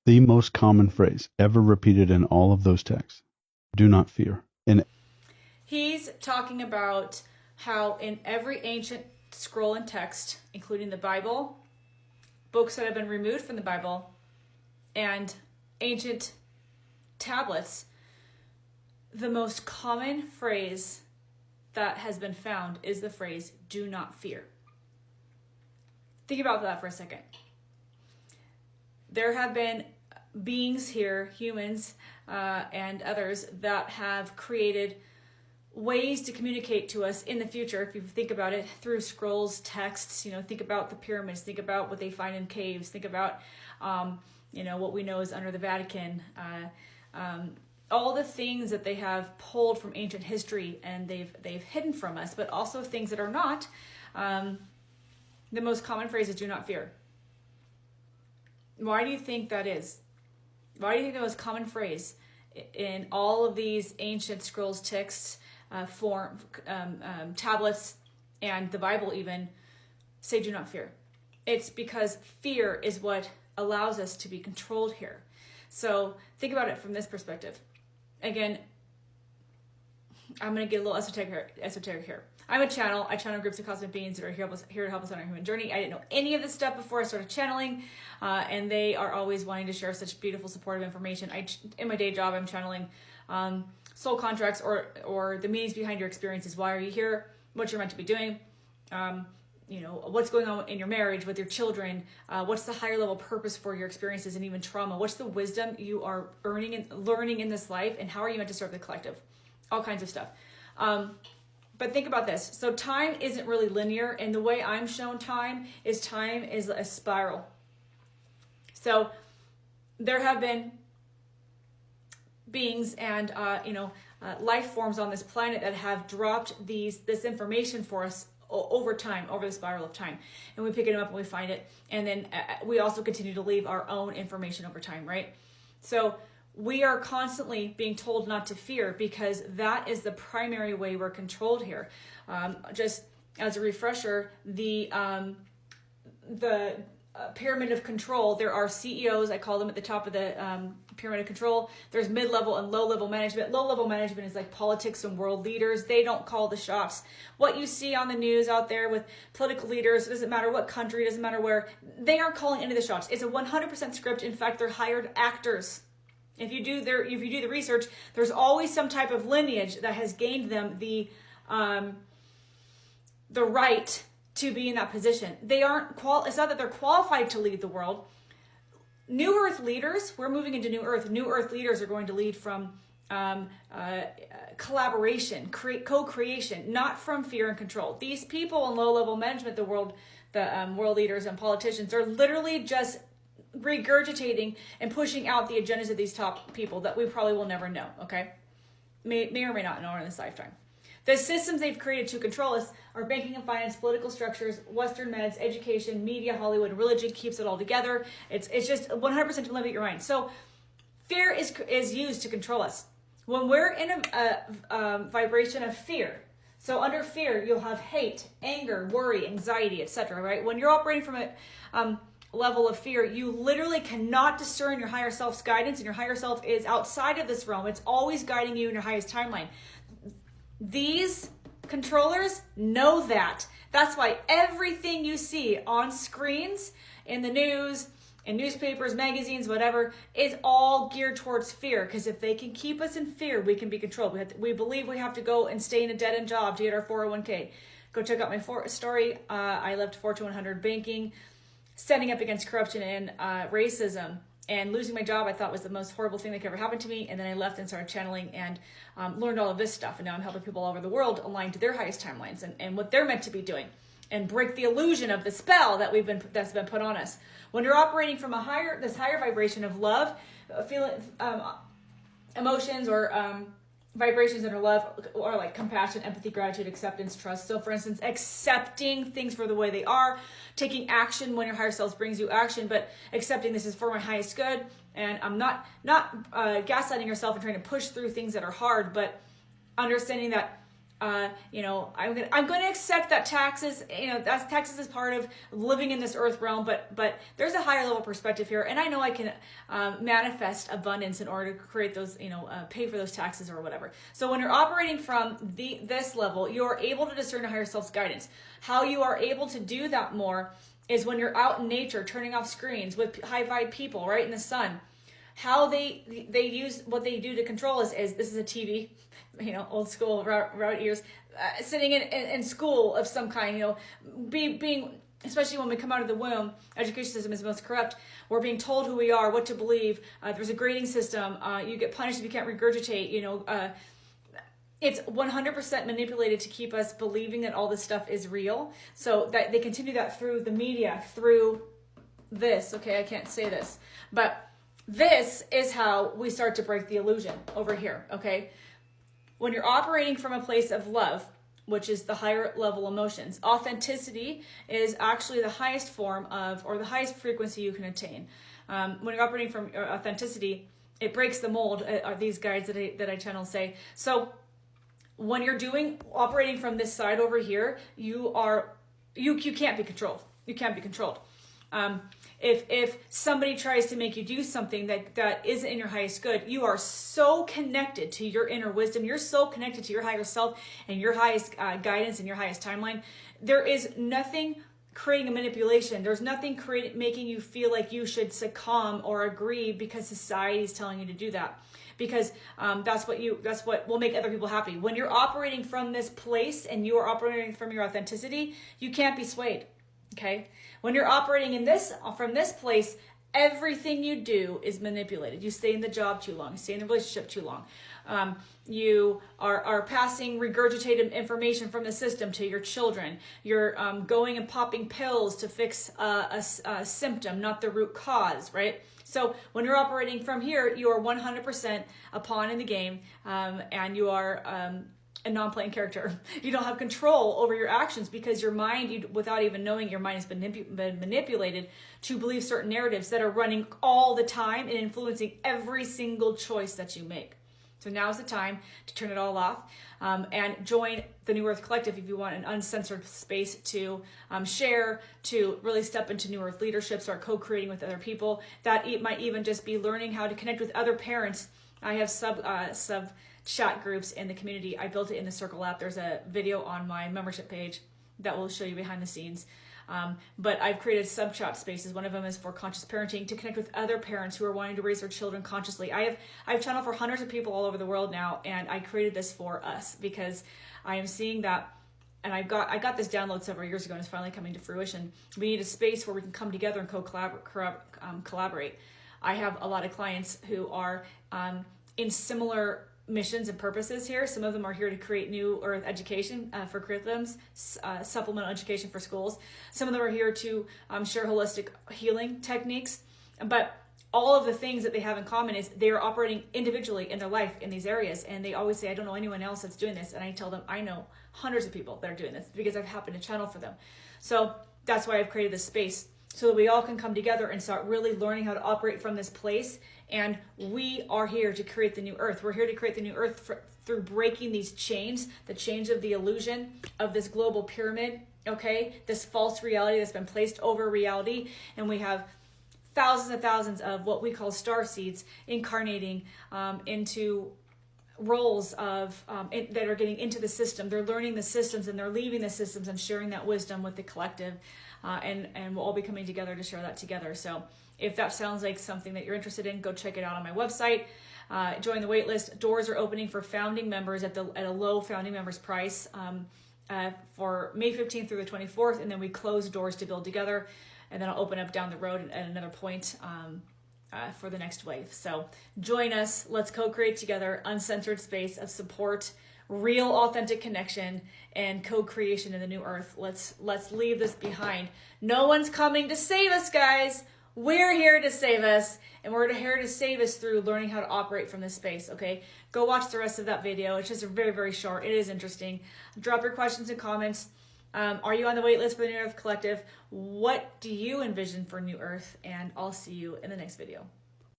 text, the most common phrase ever repeated in all of those texts. Do not fear. He's talking about how in every ancient scroll and text, including the Bible, books that have been removed from the Bible, and ancient tablets, the most common phrase that has been found is the phrase, do not fear. Think about that for a second. There have been beings here, humans and others, that have created ways to communicate to us in the future, if you think about it, through scrolls, texts. Think about the pyramids, think about what they find in caves, think about what we know is under the Vatican, all the things that they have pulled from ancient history and they've hidden from us, but also things that are not. The most common phrase is do not fear. Why do you think that is? Why do you think the most common phrase in all of these ancient scrolls, texts, tablets, and the Bible even say do not fear? It's because fear is what allows us to be controlled here. So think about it from this perspective. Again, I'm going to get a little esoteric here. I'm a channel. I channel groups of cosmic beings that are here to help us on our human journey. I didn't know any of this stuff before I started channeling, and they are always wanting to share such beautiful, supportive information. In my day job, I'm channeling soul contracts or the meanings behind your experiences. Why are you here? What you're meant to be doing. What's going on in your marriage with your children. What's the higher level purpose for your experiences and even trauma? What's the wisdom you are earning and learning in this life, and how are you meant to serve the collective? All kinds of stuff. But think about this. So time isn't really linear, and the way I'm shown time is a spiral. So there have been beings and life forms on this planet that have dropped this information for us over time, over the spiral of time, and we pick it up and we find it, and then we also continue to leave our own information over time, right? So we are constantly being told not to fear because that is the primary way we're controlled here. Just as a refresher, the pyramid of control, there are CEOs, I call them, at the top of the pyramid of control. There's mid-level and low-level management. Low-level management is like politics and world leaders. They don't call the shots. What you see on the news out there with political leaders, it doesn't matter what country, it doesn't matter where, they aren't calling any of the shots. It's a 100% script. In fact, they're hired actors. If you do the research, there's always some type of lineage that has gained them the right to be in that position. They aren't it's not that they're qualified to lead the world. New Earth leaders, we're moving into New Earth. New Earth leaders are going to lead from collaboration, co-creation, not from fear and control. These people in low-level management, the world leaders and politicians, are literally just regurgitating and pushing out the agendas of these top people that we probably will never know, okay? May or may not know in this lifetime. The systems they've created to control us are banking and finance, political structures, Western meds, education, media, Hollywood, religion keeps it all together. It's just 100% to limit your mind. So fear is used to control us. When we're in a vibration of fear, so under fear, you'll have hate, anger, worry, anxiety, etc., right? When you're operating from a level of fear, you literally cannot discern your higher self's guidance, and your higher self is outside of this realm. It's always guiding you in your highest timeline. These controllers know that. That's why everything you see on screens, in the news, in newspapers, magazines, whatever, is all geared towards fear. Because if they can keep us in fear, we can be controlled. We believe we have to go and stay in a dead-end job to get our 401k. Go check out my story. I left Fortune 100 banking, standing up against corruption and racism, and losing my job I thought was the most horrible thing that could ever happen to me. And then I left and started channeling and learned all of this stuff. And now I'm helping people all over the world align to their highest timelines and what they're meant to be doing, and break the illusion of the spell that's been put on us. When you're operating from this higher vibration of love, feeling emotions or vibrations that are love, or like compassion, empathy, gratitude, acceptance, trust. So for instance, accepting things for the way they are, taking action when your higher self brings you action, but accepting this is for my highest good. And I'm not gaslighting yourself and trying to push through things that are hard, but understanding that you know, I'm going to accept that taxes, you know, that's taxes is part of living in this earth realm, but there's a higher level perspective here, and I know I can manifest abundance in order to create those, you know, pay for those taxes or whatever. So when you're operating from this level, you're able to discern a higher self's guidance. How you are able to do that more is when you're out in nature, turning off screens with high vibe people, right, in the sun. How they use what they do to control is this is a TV, you know, old school route ears, sitting in school of some kind, you know, being, especially when we come out of the womb, education system is most corrupt. We're being told who we are, what to believe. There's a grading system. You get punished if you can't regurgitate, you know. It's 100% manipulated to keep us believing that all this stuff is real. So that they continue that through the media, through this. Okay, I can't say this, but this is how we start to break the illusion over here, okay? When you're operating from a place of love, which is the higher level emotions, authenticity is actually the highest form of, or the highest frequency you can attain. When you're operating from authenticity, it breaks the mold, are these guides that I channel say. So when you're operating from this side over here, you can't be controlled. You can't be controlled. If somebody tries to make you do something that isn't in your highest good, you are so connected to your inner wisdom. You're so connected to your higher self and your highest guidance and your highest timeline. There is nothing creating a manipulation. There's nothing making you feel like you should succumb or agree because society is telling you to do that. Because that's what will make other people happy. When you're operating from this place and you are operating from your authenticity, you can't be swayed. Okay? When you're operating from this place, everything you do is manipulated. You stay in the job too long. You stay in the relationship too long. You are passing regurgitated information from the system to your children. You're going and popping pills to fix a symptom, not the root cause, right? So when you're operating from here, you are 100% a pawn in the game, and you are a non-playing character. You don't have control over your actions because your mind, without even knowing, your mind has been manipulated to believe certain narratives that are running all the time and influencing every single choice that you make. So now's the time to turn it all off and join the New Earth Collective if you want an uncensored space to share, to really step into New Earth leadership, start co-creating with other people. That it might even just be learning how to connect with other parents. I have sub chat groups in the community. I built it in the Circle app. There's a video on my membership page that will show you behind the scenes. But I've created sub chat spaces. One of them is for conscious parenting, to connect with other parents who are wanting to raise their children consciously. I've channeled for hundreds of people all over the world now, and I created this for us because I am seeing that, and I got this download several years ago, and it's finally coming to fruition. We need a space where we can come together and collaborate. I have a lot of clients who are in similar missions and purposes here. Some of them are here to create new earth education for curriculums, supplemental education for schools. Some of them are here to share holistic healing techniques. But all of the things that they have in common is they are operating individually in their life in these areas. And they always say, I don't know anyone else that's doing this. And I tell them, I know hundreds of people that are doing this because I've happened to channel for them. So that's why I've created this space, so that we all can come together and start really learning how to operate from this place. And we are here to create the new earth. We're here to create the new earth through breaking these chains, the chains of the illusion of this global pyramid, okay? This false reality that's been placed over reality. And we have thousands and thousands of what we call starseeds incarnating into roles of that are getting into the system. They're learning the systems and they're leaving the systems and sharing that wisdom with the collective. And we'll all be coming together to share that together. So if that sounds like something that you're interested in, go check it out on my website. Join the wait list. Doors are opening for founding members at a low founding members price for May 15th through the 24th. And then we close doors to build together. And then I'll open up down the road at another point for the next wave. So join us. Let's co-create together, uncensored space of support, real authentic connection, and co-creation in the new earth. Let's leave this behind. No one's coming to save us, guys. We're here to save us, and we're here to save us through learning how to operate from this space, okay? Go watch the rest of that video. It's just very, very short. It is interesting. Drop your questions and comments. Are you on the wait list for the New Earth Collective? What do you envision for New Earth? And I'll see you in the next video.